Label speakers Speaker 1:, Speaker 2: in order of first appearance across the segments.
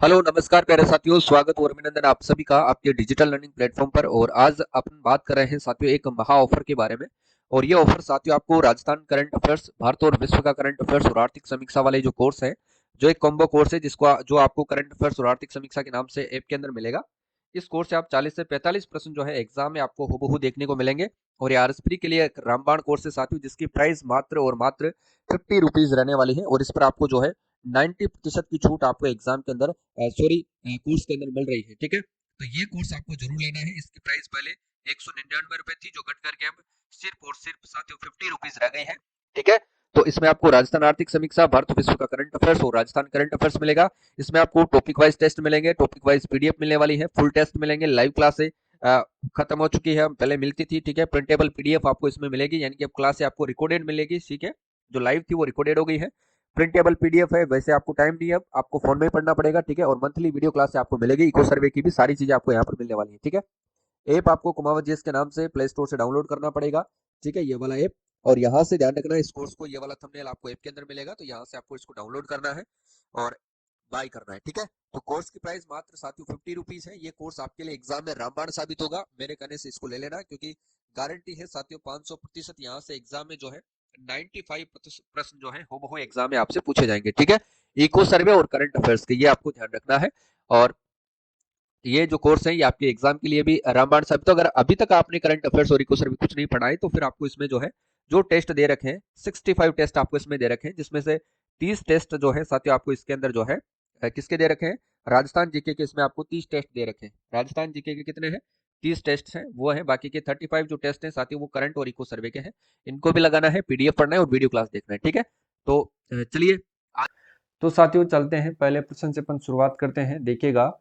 Speaker 1: Hello नमस्कार प्यारे साथियों, स्वागत और अभिनंदन आप सभी का आपके डिजिटल लर्निंग प्लेटफॉर्म पर। और आज अपन बात कर रहे हैं साथियों एक महा ऑफर के बारे में। और ये ऑफर साथियों आपको राजस्थान करंट अफेयर्स, भारत और विश्व का करंट अफेयर्स और आर्थिक समीक्षा वाले जो कोर्स है, जो एक कॉम्बो कोर्स है जिसको जो आपको करंट अफेयर्स और आर्थिक समीक्षा के नाम से ऐप के अंदर मिलेगा। इस कोर्स से आप 40 से 45% जो है एग्जाम में आपको हूबहू देखने को मिलेंगे। और ये आरएसपी के लिए एक रामबाण कोर्स है साथियों, जिसकी प्राइस मात्र और मात्र 50 रुपीज रहने वाली है। और इस पर आपको जो है 90% की छूट आपको एग्जाम के अंदर, सॉरी, कोर्स के अंदर मिल रही है। ठीक है, तो ये कोर्स आपको जरूर लेना है। इसकी प्राइस पहले 199 रुपए थी, जो घट करके अब सिर्फ और सिर्फ साथियों 50 रुपीज रह गई है। ठीक है, तो इसमें आपको राजस्थान आर्थिक समीक्षा, भारत विश्व का करंट अफेयर्स और राजस्थान करंट अफेयर्स मिलेगा। इसमें आपको टॉपिक वाइज टेस्ट मिलेंगे, टॉपिक वाइज पीडीएफ मिलने वाली है, फुल टेस्ट मिलेंगे, लाइव क्लास है, खत्म हो चुकी है, पहले मिलती थी। ठीक है, प्रिंटेबल पीडीएफ आपको इसमें मिलेगी, यानी कि अब क्लास से आपको रिकॉर्डेड मिलेगी। ठीक है, जो लाइव थी वो रिकॉर्डेड हो गई है। प्रिंटेबल पीडीएफ है, वैसे आपको टाइम नहीं है, अब आपको फोन में ही पढ़ना पड़ेगा। ठीक है, और मंथली वीडियो क्लास से आपको मिलेगी, इको सर्वे की भी सारी चीजें आपको यहाँ पर मिलने वाली है। ठीक है, ऐप आपको कुमावत जीएस के नाम से प्ले स्टोर से डाउनलोड करना पड़ेगा। ठीक है, ये वाला ऐप। और यहाँ से ध्यान रखना, इस कोर्स को, ये वाला थंबनेल आपको ऐप के अंदर मिलेगा, तो यहाँ से आपको इसको डाउनलोड करना है और बाय करना है। ठीक है, तो कोर्स की प्राइस मात्र साथियों 50 रुपीज है। ये कोर्स आपके लिए एग्जाम में रामबाण साबित होगा, मेरे कहने से इसको ले लेना, क्योंकि गारंटी है साथियों 500% यहाँ से एग्जाम में जो है 95% जो है हो एग्जाम में आपसे पूछे जाएंगे। ठीक है, इको सर्वे और करंट अफेयर्स के, ये आपको ध्यान रखना है। और ये जो कोर्स है ये आपके एग्जाम के लिए भी रामबाण साबित। तो अगर अभी तक आपने करंट अफेयर्स और इको सर्वे कुछ नहीं पढ़ा है, तो फिर आपको इसमें जो है जो टेस्ट दे रखे हैं, 65 टेस्ट आपको इसमें दे रखे हैं, जिसमें से 30 टेस्ट जो है साथियों आपको इसके अंदर जो है किसके दे रखे हैं, राजस्थान जीके के। इसमें आपको 30 टेस्ट दे रखे हैं। राजस्थान जीके के कितने हैं, 30 टेस्ट हैं वो है। बाकी के 35 जो टेस्ट हैं साथियों वो करंट और इको सर्वे के हैं। इनको भी लगाना है, पीडीएफ पढ़ना है और वीडियो क्लास देखना है। ठीक है, तो चलिए।
Speaker 2: तो साथियों चलते हैं, पहले प्रश्न से अपन शुरुआत करते हैं। देखिएगा,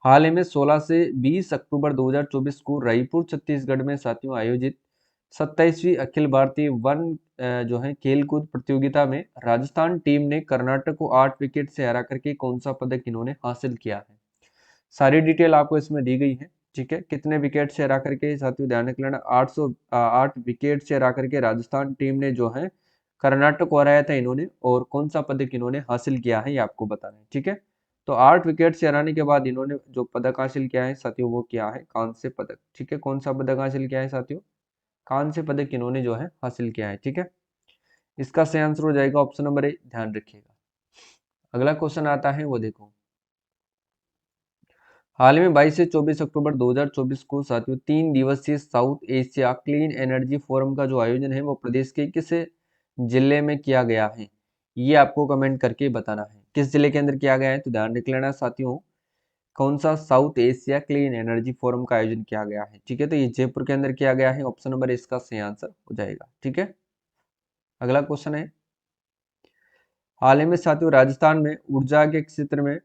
Speaker 2: हाल ही में 16 से 20 अक्टूबर 2024 को रायपुर छत्तीसगढ़ में साथियों आयोजित 27वीं अखिल भारतीय वन जो है खेलकूद प्रतियोगिता में राजस्थान टीम ने कर्नाटक को 8 विकेट से हरा करके कौन सा पदक इन्होंने हासिल किया है। सारी डिटेल आपको इसमें दी गई है। ठीक है, कितने विकेट से हरा करके, साथियों ध्यान रख लेना, 808 विकेट से हरा करके राजस्थान टीम ने जो है कर्नाटक को हराया था इन्होंने, और कौन सा पदक इन्होंने हासिल किया है ये आपको बताना है। ठीक है, तो 8 विकेट से हराने के बाद इन्होंने जो पदक हासिल किया है साथियों, वो क्या है, कांस्य पदक। ठीक है, कौन सा पदक हासिल किया है साथियों, कांस्य पदक इन्होंने जो है हासिल किया है। ठीक है, इसका सही आंसर हो जाएगा ऑप्शन नंबर ए, ध्यान रखिएगा। अगला क्वेश्चन आता है, वो देखो, हाल ही में 22 से 24 अक्टूबर 2024 को साथियों 3 दिवसीय south Asia clean energy forum का जो आयोजन है वो प्रदेश के किस जिले में किया गया है, ये आपको कमेंट करके बताना है। किस जिले के अंदर किया गया है, तो ध्यान रख लेना साथियों, कौन सा south Asia clean energy forum का आयोजन किया गया है। ठीक है, तो ये जयपुर के अंदर किया गया है, ऑप्शन नंबर इसका सही आंसर हो जाएगा। ठीक है, अगला क्वेश्चन है, हाल ही में साथियों राजस्थान में ऊर्जा के क्षेत्र में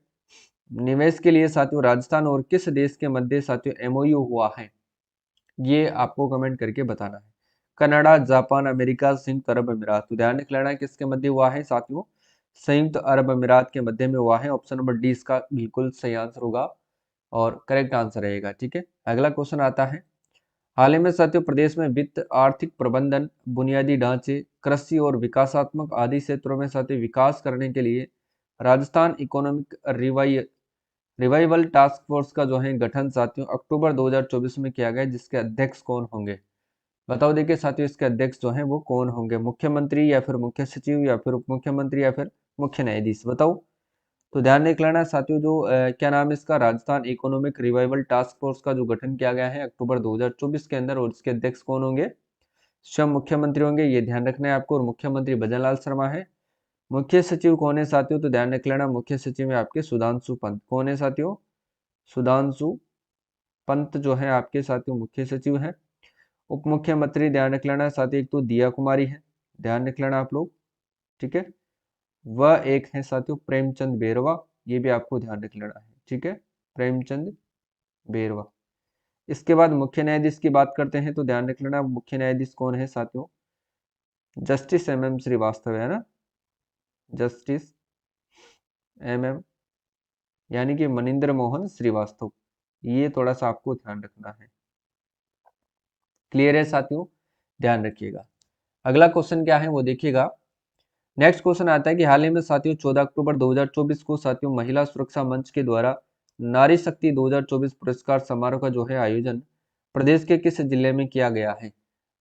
Speaker 2: निवेश के लिए साथियों राजस्थान और किस देश के मध्य साथियों एमओयू हुआ है, ये आपको कमेंट करके बताना है। कनाडा, जापान, अमेरिका, संयुक्त अरब अमीरात। तो ध्यान रख लेना है किसके मध्य हुआ है साथियों, संयुक्त अरब अमीरात के मध्य में हुआ है। ऑप्शन नंबर डी इसका बिल्कुल सही आंसर होगा और करेक्ट आंसर रहेगा। ठीक है, अगला क्वेश्चन आता है, हाल ही में साथियों प्रदेश में वित्त, आर्थिक प्रबंधन, बुनियादी ढांचे, कृषि और विकासात्मक आदि क्षेत्रों में साथियों विकास करने के लिए Rajasthan economic revival task force का जो है गठन साथियों अक्टूबर 2024 में किया गया, जिसके अध्यक्ष कौन होंगे, बताओ। देखिए साथियों, इसके अध्यक्ष जो हैं वो कौन होंगे, मुख्यमंत्री या फिर मुख्य सचिव या फिर उप मुख्यमंत्री या फिर मुख्य न्यायाधीश, बताओ। तो ध्यान रख लेना साथियों, जो क्या नाम है इसका, Rajasthan economic revival task force का जो गठन किया गया है अक्टूबर 2024 के अंदर, और इसके अध्यक्ष कौन होंगे, स्वयं मुख्यमंत्री होंगे, ये ध्यान रखना है आपको। और मुख्यमंत्री भजनलाल शर्मा है। मुख्य सचिव कौन है साथियों, तो ध्यान रख लेना, मुख्य सचिव है आपके सुधांशु पंत। कौन है साथियों, सुधांशु पंत जो है आपके साथियों मुख्य सचिव हैं। उप मुख्यमंत्री ध्यान रख लेना साथियों, एक तो दिया कुमारी है, ध्यान रख लेना आप लोग। ठीक है, वह एक है साथियों प्रेमचंद बेरवा, ये भी आपको ध्यान रख लेना है। ठीक है, प्रेमचंद बेरवा। इसके बाद मुख्य न्यायाधीश की बात करते हैं, तो ध्यान रख लेना मुख्य न्यायाधीश कौन है साथियों, जस्टिस एम एम श्रीवास्तव है ना, जस्टिस एम एम, यानी कि मनिंदर मोहन श्रीवास्तव। ये थोड़ा सा आपको ध्यान रखना है। क्लियर है साथियों, ध्यान रखिएगा। अगला क्वेश्चन क्या है वो देखिएगा, नेक्स्ट क्वेश्चन आता है कि हाल ही में साथियों 14 अक्टूबर 2024 को साथियों महिला सुरक्षा मंच के द्वारा नारी शक्ति 2024 पुरस्कार समारोह का जो है आयोजन प्रदेश के किस जिले में किया गया है?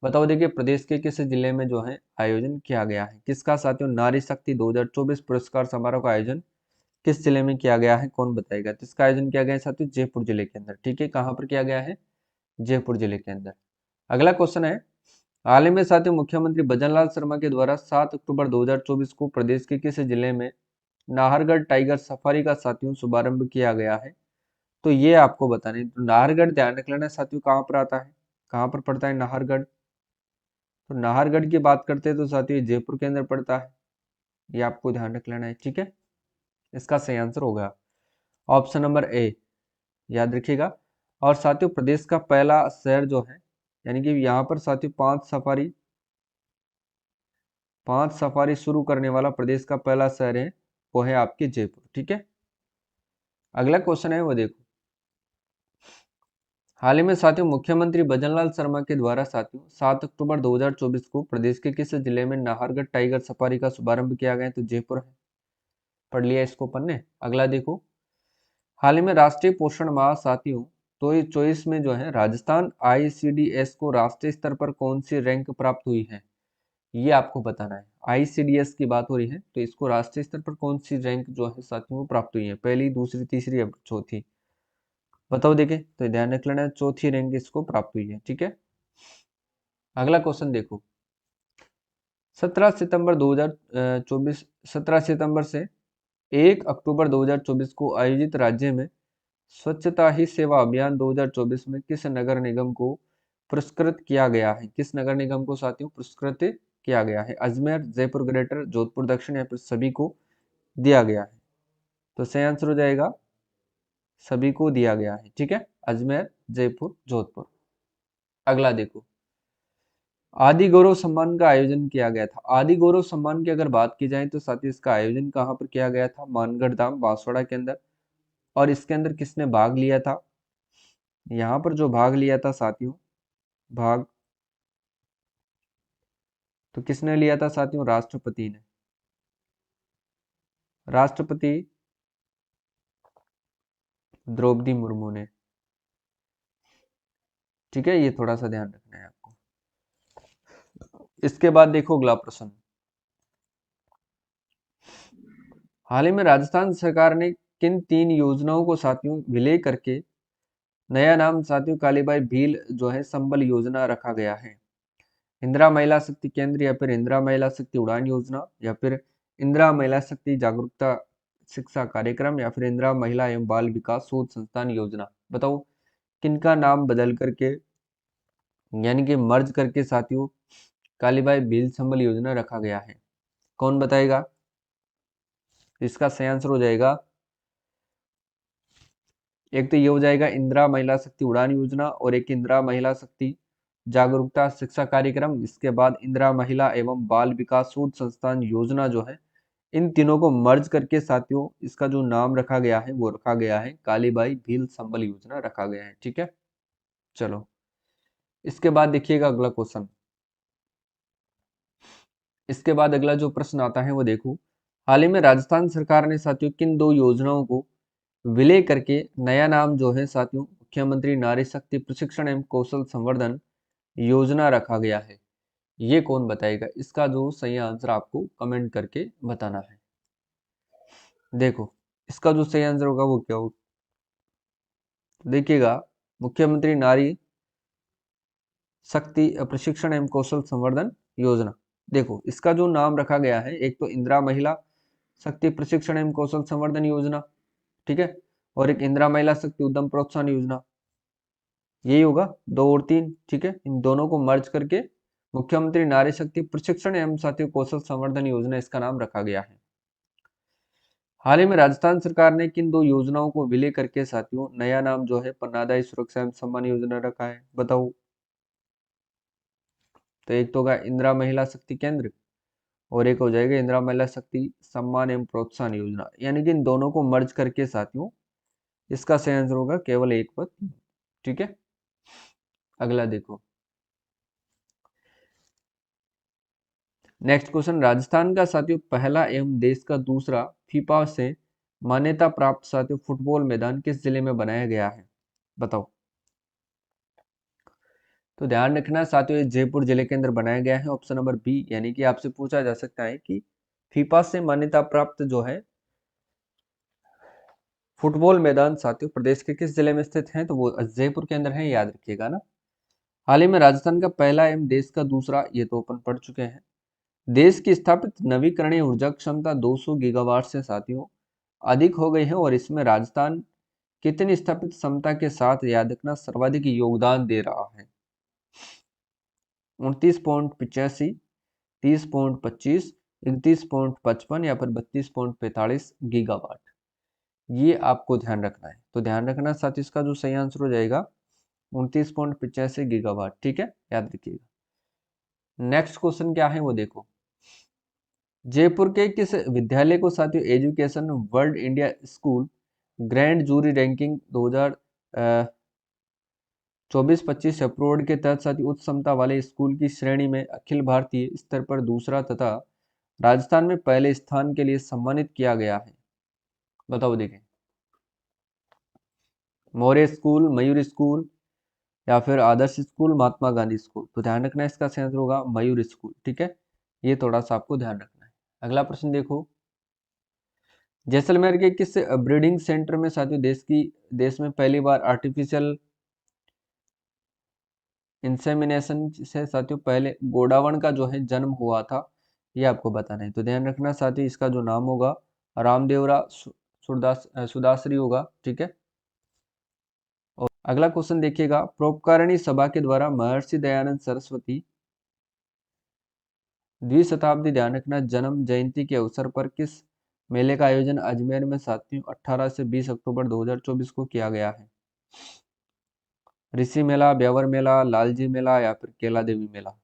Speaker 2: बताओ, देखिए प्रदेश के किस जिले में जो है आयोजन किया गया है? किसका साथियों नारी शक्ति 2024 पुरस्कार समारोह का आयोजन किस जिले में किया गया है? कौन बताएगा? तो इसका आयोजन किया गया है साथियों जयपुर जिले के अंदर। ठीक है, कहाँ पर किया गया है? जयपुर जिले के अंदर। अगला क्वेश्चन है, हाल ही में साथियों मुख्यमंत्री भजनलाल शर्मा के द्वारा 7 अक्टूबर 2024 को प्रदेश के किस जिले में नाहरगढ़ टाइगर सफारी का साथियों शुभारंभ किया गया है? तो ये आपको बताने, तो नाहरगढ़ ध्यान रख लेना साथियों, कहाँ पर आता है, कहाँ पर पड़ता है नाहरगढ़? तो नाहरगढ़ की बात करते हैं तो साथियों जयपुर के अंदर पड़ता है, ये आपको ध्यान रख लेना है। ठीक है, इसका सही आंसर होगा ऑप्शन नंबर ए, याद रखिएगा। और साथियों प्रदेश का पहला शहर जो है, यानी कि यहाँ पर साथियों पांच सफारी शुरू करने वाला प्रदेश का पहला शहर है, वो है आपके जयपुर। ठीक है, अगला क्वेश्चन है वो देखो, हाल ही में साथियों मुख्यमंत्री भजनलाल शर्मा के द्वारा साथियों 7 अक्टूबर 2024 को प्रदेश के किस जिले में नाहरगढ़ टाइगर सफारी का शुभारंभ किया गया है? तो जयपुर है, पढ़ लिया इसको अपन ने। अगला देखो, हाल ही में राष्ट्रीय पोषण माह साथियों तो ये 24 में जो है राजस्थान आईसीडीएस को राष्ट्रीय स्तर पर कौन सी रैंक प्राप्त हुई है? ये आपको बताना है। आईसीडीएस की बात हो रही है, तो इसको राष्ट्रीय स्तर पर कौन सी रैंक जो है साथियों को प्राप्त हुई है? पहली, दूसरी, तीसरी या चौथी? बताओ, देखे तो ध्यान रख लेना, चौथी रैंक इसको प्राप्त हुई है। ठीक है, अगला क्वेश्चन देखो, 17 सितंबर 2024, 17 सितंबर से 1 अक्टूबर 2024 को आयोजित राज्य में स्वच्छता ही सेवा अभियान 2024 में किस नगर निगम को पुरस्कृत किया गया है? किस नगर निगम को साथियों पुरस्कृत किया गया है? अजमेर, जयपुर ग्रेटर, जोधपुर दक्षिण या फिर सभी को दिया गया है? तो सही आंसर हो जाएगा सभी को दिया गया है। ठीक है, अजमेर, जयपुर, जोधपुर। अगला देखो, आदि गौरव सम्मान का आयोजन किया गया था। आदि गौरव सम्मान की अगर बात की जाए तो साथियों इसका आयोजन कहाँ पर किया गया था? मानगढ़ धाम बांसवाड़ा के अंदर। और इसके अंदर किसने भाग लिया था? यहाँ पर जो भाग लिया था साथियों, भाग तो किसने लिया था साथियों? राष्ट्रपति ने। राष्ट्रपति द्रौपदी मुर्मू ने। ठीक है, ये थोड़ा सा ध्यान रखना है आपको। इसके बाद देखो अगला प्रश्न, हाल ही में राजस्थान सरकार ने किन 3 योजनाओं को साथियों विलय करके नया नाम साथियों कालीबाई भील जो है संबल योजना रखा गया है? इंदिरा महिला शक्ति केंद्र, या फिर इंदिरा महिला शक्ति उड़ान योजना, या फिर इंदिरा महिला शक्ति जागरूकता शिक्षा कार्यक्रम, या फिर इंदिरा महिला एवं बाल विकास शोध संस्थान योजना? बताओ, किनका नाम बदल करके, यानी कि मर्ज करके साथियों कालीबाई भील संबल योजना रखा गया है? कौन बताएगा? इसका सही आंसर हो जाएगा, एक तो ये हो जाएगा इंदिरा महिला शक्ति उड़ान योजना, और एक इंदिरा महिला शक्ति जागरूकता शिक्षा कार्यक्रम। इसके बाद इंदिरा महिला एवं बाल विकास शोध संस्थान योजना जो है, इन तीनों को मर्ज करके साथियों इसका जो नाम रखा गया है वो रखा गया है कालीबाई भील संबल योजना रखा गया है। ठीक है, चलो इसके बाद देखिएगा अगला क्वेश्चन। इसके बाद अगला जो प्रश्न आता है वो देखो, हाल ही में राजस्थान सरकार ने साथियों किन 2 योजनाओं को विलय करके नया नाम जो है साथियों मुख्यमंत्री नारी शक्ति प्रशिक्षण एवं कौशल संवर्धन योजना रखा गया है? ये कौन बताएगा? इसका जो सही आंसर आपको कमेंट करके बताना है। देखो, इसका जो सही आंसर होगा वो क्या होगा, देखिएगा, मुख्यमंत्री नारी शक्ति प्रशिक्षण एवं कौशल संवर्धन योजना। देखो, इसका जो नाम रखा गया है, एक तो इंदिरा महिला शक्ति प्रशिक्षण एवं कौशल संवर्धन योजना, ठीक है, और एक इंदिरा महिला शक्ति उद्यम प्रोत्साहन योजना, यही होगा 2 और 3। ठीक है, इन दोनों को मर्ज करके मुख्यमंत्री नारी शक्ति प्रशिक्षण एवं साथियों कौशल संवर्धन योजना इसका नाम रखा गया है। हाल ही में राजस्थान सरकार ने किन 2 योजनाओं को विलय करके साथियों नया नाम जो है पन्नादाई सुरक्षा एवं सम्मान योजना रखा है? बताओ, तो एक तो होगा इंदिरा महिला शक्ति केंद्र, और एक हो जाएगा इंदिरा महिला शक्ति सम्मान एवं प्रोत्साहन योजना, यानी कि इन दोनों को मर्ज करके साथियों इसका सही आंसर होगा केवल 1 व 3। ठीक है, अगला देखो, नेक्स्ट क्वेश्चन, राजस्थान का साथियों पहला एवं देश का दूसरा फीफा से मान्यता प्राप्त साथियों फुटबॉल मैदान किस जिले में बनाया गया है, बताओ। तो ध्यान रखना साथियों, ये जयपुर जिले के अंदर बनाया गया है, ऑप्शन नंबर बी। यानी कि आपसे पूछा जा सकता है कि फीफा से मान्यता प्राप्त जो है फुटबॉल मैदान साथियों प्रदेश के किस जिले में स्थित है, तो वो जयपुर के अंदर है, याद रखिएगा ना। हाल ही में राजस्थान का पहला एवं देश का दूसरा, ये तो अपन पढ़ चुके हैं। देश की स्थापित नवीकरणीय ऊर्जा क्षमता 200 गीगावाट से साथियों अधिक हो गई है, और इसमें राजस्थान कितनी स्थापित क्षमता के साथ, याद रखना, सर्वाधिक योगदान दे रहा है। 29.85, 30.25, 31.55 या फिर 32.45 गीगावाट, ये आपको ध्यान रखना है। तो ध्यान रखना साथ, इसका जो सही आंसर हो जाएगा 29.85 गीगावाट, ठीक है, याद रखिएगा। नेक्स्ट क्वेश्चन क्या है वो देखो, जयपुर के किस विद्यालय को साथियों education world India school grand jury ranking 2024-25 approved के तहत साथियों उच्च क्षमता वाले स्कूल की श्रेणी में अखिल भारतीय स्तर पर दूसरा तथा राजस्थान में पहले स्थान के लिए सम्मानित किया गया है, बताओ देखें। मौर्य स्कूल, मयूर स्कूल या फिर आदर्श स्कूल, महात्मा गांधी स्कूल। तो ध्यान रखना इसका सही आंसर होगा मयूर स्कूल, ठीक है, ये थोड़ा सा आपको ध्यान रखना है। अगला प्रश्न देखो, जैसलमेर के किस ब्रीडिंग सेंटर में साथियों देश में पहली बार आर्टिफिशियल इंसेमिनेशन से साथियों पहले गोडावण का जो है जन्म हुआ था, ये आपको बताना है। तो ध्यान रखना साथियों, इसका जो नाम होगा रामदेवरा सुदासरी होगा, ठीक है। और अगला क्वेश्चन देखिएगा, परोपकारिणी सभा के द्वारा महर्षि दयानंद सरस्वती द्विशताब्दी, ध्यान रखना, जन्म जयंती के अवसर पर किस मेले का आयोजन अजमेर में साथियों 18 से 20 अक्टूबर 2024 को किया गया है। ऋषि मेला, ब्यावर मेला, लालजी मेला या फिर केला देवी मेला।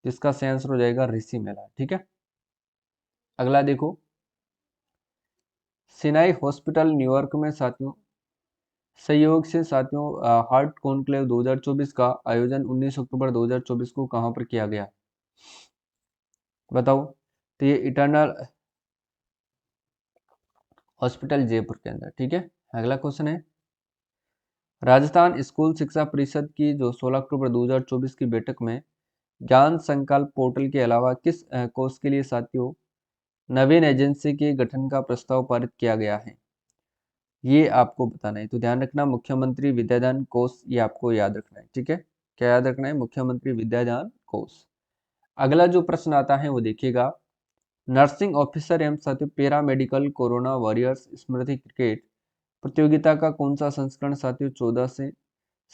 Speaker 2: इसका सही आंसर हो जाएगा ऋषि मेला, ठीक है। अगला देखो, सिनाई हॉस्पिटल न्यूयॉर्क में साथियों सहयोग से साथियों हार्ट कॉन्क्लेव 2024 का आयोजन 19 अक्टूबर 2024 को कहां पर किया गया, बताओ। तो ये इटर्नल हॉस्पिटल जयपुर के अंदर, ठीक है। अगला क्वेश्चन है, राजस्थान स्कूल शिक्षा परिषद की जो 16 अक्टूबर 2024 की बैठक में ज्ञान संकल्प पोर्टल के अलावा किस कोर्स के लिए साथियों नवीन एजेंसी के गठन का प्रस्ताव पारित किया गया है, ये आपको बताना है। तो ध्यान रखना, मुख्यमंत्री विद्यादान कोष, ये आपको याद रखना है, ठीक है। क्या याद रखना है, मुख्यमंत्री विद्यादान कोष। अगला जो प्रश्न आता है वो देखिएगा, नर्सिंग ऑफिसर एवं साथियों पैरा मेडिकल कोरोना वॉरियर्स स्मृति क्रिकेट प्रतियोगिता का कौन सा संस्करण साथियों 14 से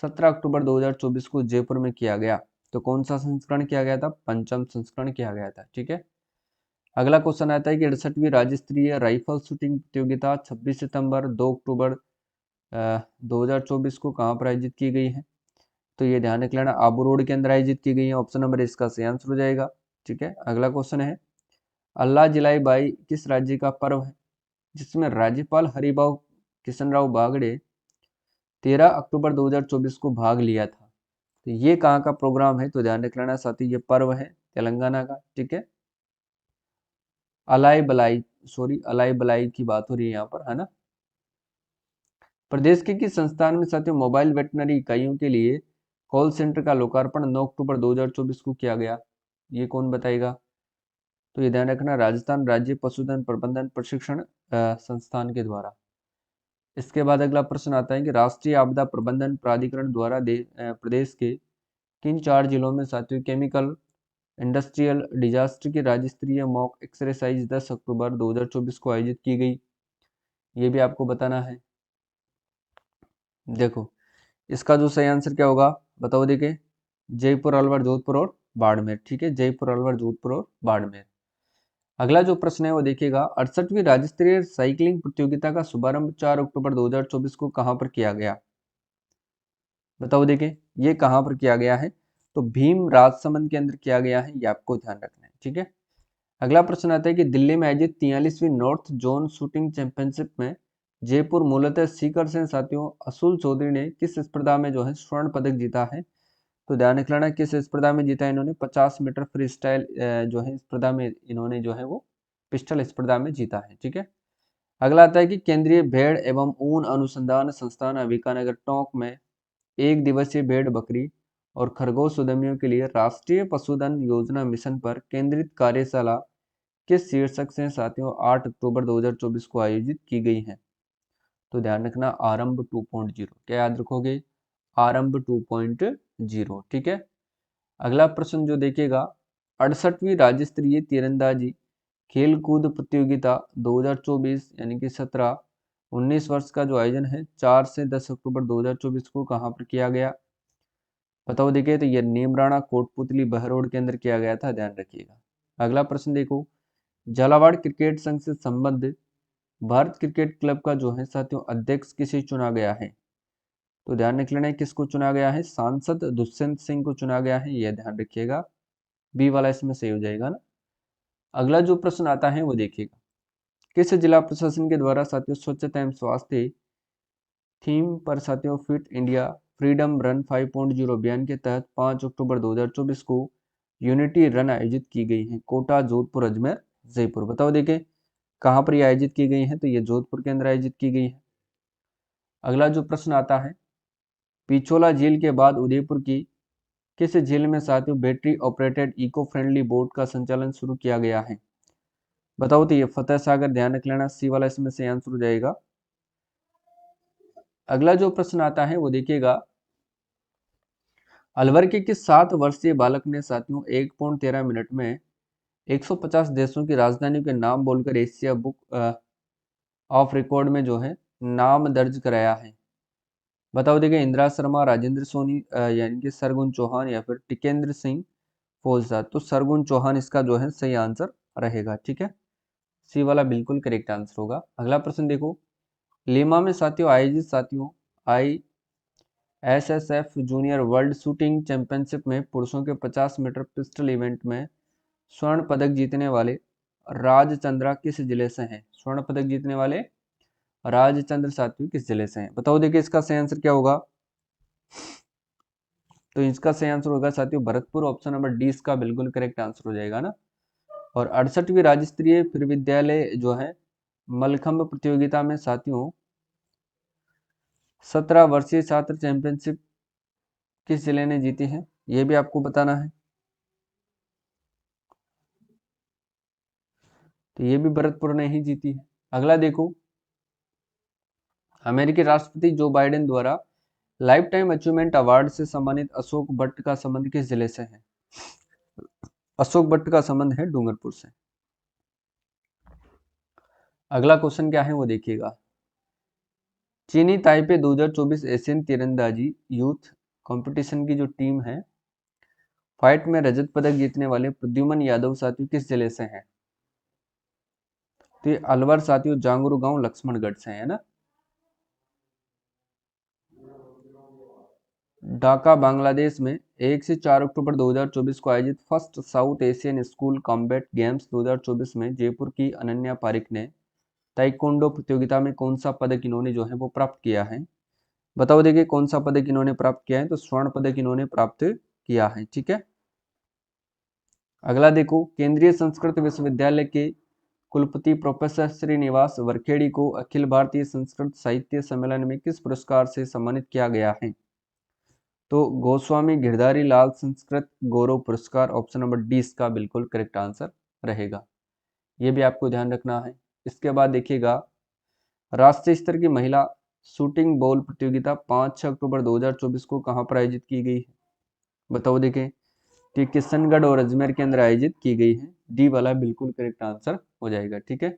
Speaker 2: 17 अक्टूबर 2024 को जयपुर में किया गया। तो कौन सा संस्करण किया गया था, पंचम संस्करण किया गया था, ठीक है। अगला क्वेश्चन आता है कि 68वीं राज्य स्तरीय राइफल शूटिंग प्रतियोगिता 26 सितंबर 2 अक्टूबर 2024 को कहां पर आयोजित की गई है। तो ये ध्यान रख लेना, आबू रोड के अंदर आयोजित की गई है, ऑप्शन नंबर इसका सही आंसर हो जाएगा, ठीक है। अगला क्वेश्चन है, अल्लाह जिलाई बाई किस राज्य का पर्व है जिसमें राज्यपाल हरिभाऊ किशनराव बागड़े 13 अक्टूबर 2024 को भाग लिया था। तो ये कहाँ का प्रोग्राम है, तो ध्यान रख लेना साथी, ये पर्व है तेलंगाना का, ठीक है। अलाई बलाई की बात हो रही है यहाँ पर, है ना। प्रदेश के किस संस्थान में साथियों मोबाइल वेटनरी इकाइयों के लिए कॉल सेंटर का लोकार्पण 9 अक्टूबर 2024 को किया गया, ये कौन बताएगा। तो ये ध्यान रखना, राजस्थान राज्य पशुधन प्रबंधन प्रशिक्षण संस्थान के द्वारा। इसके बाद अगला प्रश्न आता है कि राष्ट्रीय आपदा प्रबंधन प्राधिकरण द्वारा प्रदेश के किन 4 जिलों में साथियों केमिकल इंडस्ट्रियल डिजास्टर की राज्य स्तरीय मॉक एक्सरसाइज 10 अक्टूबर 2024 को आयोजित की गई, ये भी आपको बताना है। देखो इसका जो सही आंसर क्या होगा, बताओ देखिए, जयपुर, अलवर, जोधपुर और बाड़मेर, ठीक है, जयपुर, अलवर, जोधपुर और बाड़मेर। अगला जो प्रश्न है वो देखिएगा, 68वीं राज्य स्तरीय साइकिलिंग प्रतियोगिता का शुभारंभ 4 अक्टूबर 2024 को कहां पर किया गया, बताओ देखिए, ये कहां पर किया गया है। तो भीम राजसमंद के अंदर किया गया है, ये आपको ध्यान रखना है, ठीक है। अगला प्रश्न आता है कि दिल्ली में आयोजित 43वीं नॉर्थ जोन शूटिंग चैंपियनशिप में जयपुर मूलतः सीकर से साथियों असूल चौधरी ने किस स्पर्धा में जो है स्वर्ण पदक जीता है। तो ध्यान रख लेना किस स्पर्धा में जीता इन्होंने, 50 मीटर फ्री स्टाइल जो है स्पर्धा में इन्होंने जो है वो पिस्टल स्पर्धा में जीता है। ठीक है, अगला आता है कि केंद्रीय भेड़ एवं ऊन अनुसंधान संस्थान बीकानेर टोंक में 1 दिवसीय भेड़ बकरी और खरगोश उद्यमियों के लिए राष्ट्रीय पशुधन योजना मिशन पर केंद्रित कार्यशाला किस शीर्षक से साथियों 8 अक्टूबर 2024 को आयोजित की गई है। तो ध्यान रखना आरंभ 2.0, क्या याद रखोगे, आरंभ 2.0। ठीक है, अगला प्रश्न जो देखिएगा 68वीं राज्य स्तरीय तीरंदाजी खेलकूद प्रतियोगिता 2024 यानी कि 17-19 वर्ष का जो आयोजन है 4 से 10 अक्टूबर 2024 को कहां पर किया गया, बताओ। देखिए तो ये नीमराणा कोटपुतली बहरोड के अंदर किया गया था, ध्यान रखिएगा। अगला प्रश्न देखो, झालावाड़ क्रिकेट संघ से संबद्ध भारत क्रिकेट क्लब का जो है साथियों अध्यक्ष किसे चुना गया है, तो ध्यान रख लेना है किसको चुना गया है, सांसद दुष्यंत सिंह को चुना गया है, यह ध्यान रखिएगा, बी वाला इसमें सही हो जाएगा ना। अगला जो प्रश्न आता है वो देखिएगा, किस जिला प्रशासन के द्वारा साथियों स्वच्छता एवं स्वास्थ्य थीम पर साथियों फिट इंडिया फ्रीडम रन 5.0 अभियान के तहत 5 अक्टूबर 2024 को यूनिटी रन आयोजित की गई है, कोटा, जोधपुर, अजमेर, जयपुर, बताओ देखें कहां पर ये आयोजित की गई है, तो ये जोधपुर के अंदर आयोजित की गई है। अगला जो प्रश्न आता है, पिछोला झील के बाद उदयपुर की किस झील में साथियों battery operated eco friendly boat का संचालन शुरू किया गया है, बताओ। तो ये फतेह सागर, ध्यान रख लेना, सी वाला इसमें से आंसर हो जाएगा। अगला जो प्रश्न आता है वो देखिएगा, अलवर के किस 7 वर्षीय बालक ने साथियों 1.13 मिनट में 150 देशों की राजधानी के नाम बोलकर एशिया बुक ऑफ रिकॉर्ड में जो है नाम दर्ज कराया है, बताओ। देखिए इंदिरा शर्मा, राजेंद्र सोनी यानी कि सरगुन चौहान या फिर टिकेंद्र सिंह फौजदार, तो सरगुन चौहान इसका जो है सही आंसर रहेगा। ठीक है, सी वाला बिल्कुल करेक्ट आंसर होगा। अगला प्रश्न देखो, लीमा में साथियों आयोजित साथियों ISSF junior world shooting championship में पुरुषों के 50 मीटर पिस्टल इवेंट में स्वर्ण पदक जीतने वाले राजचंद्रा किस जिले से हैं, स्वर्ण पदक जीतने वाले राजचंद्र साथियों किस जिले से हैं, बताओ। देखिए इसका सही आंसर क्या होगा, तो इसका सही आंसर होगा साथियों भरतपुर, ऑप्शन नंबर डी इसका बिल्कुल करेक्ट आंसर हो जाएगा ना। और 68वीं राज्य स्तरीय फिर विद्यालय जो है मलखंब प्रतियोगिता में साथियों 17 वर्षीय छात्र चैंपियनशिप किस जिले ने जीती है, यह भी आपको बताना है। तो ये भी भरतपुर ने ही जीती है। अगला देखो, अमेरिकी राष्ट्रपति जो बाइडेन द्वारा लाइफ टाइम अचीवमेंट अवार्ड से सम्मानित अशोक भट्ट का संबंध किस जिले से है, अशोक भट्ट का संबंध है डूंगरपुर से। अगला क्वेश्चन क्या है वो देखिएगा, चीनी ताइपे 2024 एशियन तीरंदाजी यूथ कंपटीशन की जो टीम है फाइट में रजत पदक जीतने वाले प्रद्युमन यादव साथियों किस जिले से हैं, तो ये अलवर साथियों जांगरू गांव लक्ष्मणगढ़ से है ना। ढाका बांग्लादेश में 1 से 4 अक्टूबर 2024 को आयोजित first south Asian school combat games 2024 में जयपुर की अनन्या पारिक ने ताइक्वांडो प्रतियोगिता में कौन सा पदक इन्होंने जो है वो प्राप्त किया है, बताओ। देखिए कौन सा पदक इन्होंने प्राप्त किया है, तो स्वर्ण पदक इन्होंने प्राप्त किया है। ठीक है, अगला देखो, केंद्रीय संस्कृत विश्वविद्यालय के कुलपति प्रोफेसर श्रीनिवास वरखेड़ी को अखिल भारतीय संस्कृत साहित्य सम्मेलन में किस पुरस्कार से सम्मानित किया गया है, तो गोस्वामी गिरधारी लाल संस्कृत गौरव पुरस्कार, ऑप्शन नंबर डी इसका बिल्कुल करेक्ट आंसर रहेगा, ये भी आपको ध्यान रखना है। इसके बाद देखिएगा, राष्ट्रीय स्तर की महिला शूटिंग बॉल प्रतियोगिता 5-6 अक्टूबर 2024 को कहां पर आयोजित की गई है, बताओ। देखें कि किशनगढ़ और अजमेर के अंदर आयोजित की गई है, डी वाला बिल्कुल करेक्ट आंसर हो जाएगा। ठीक है,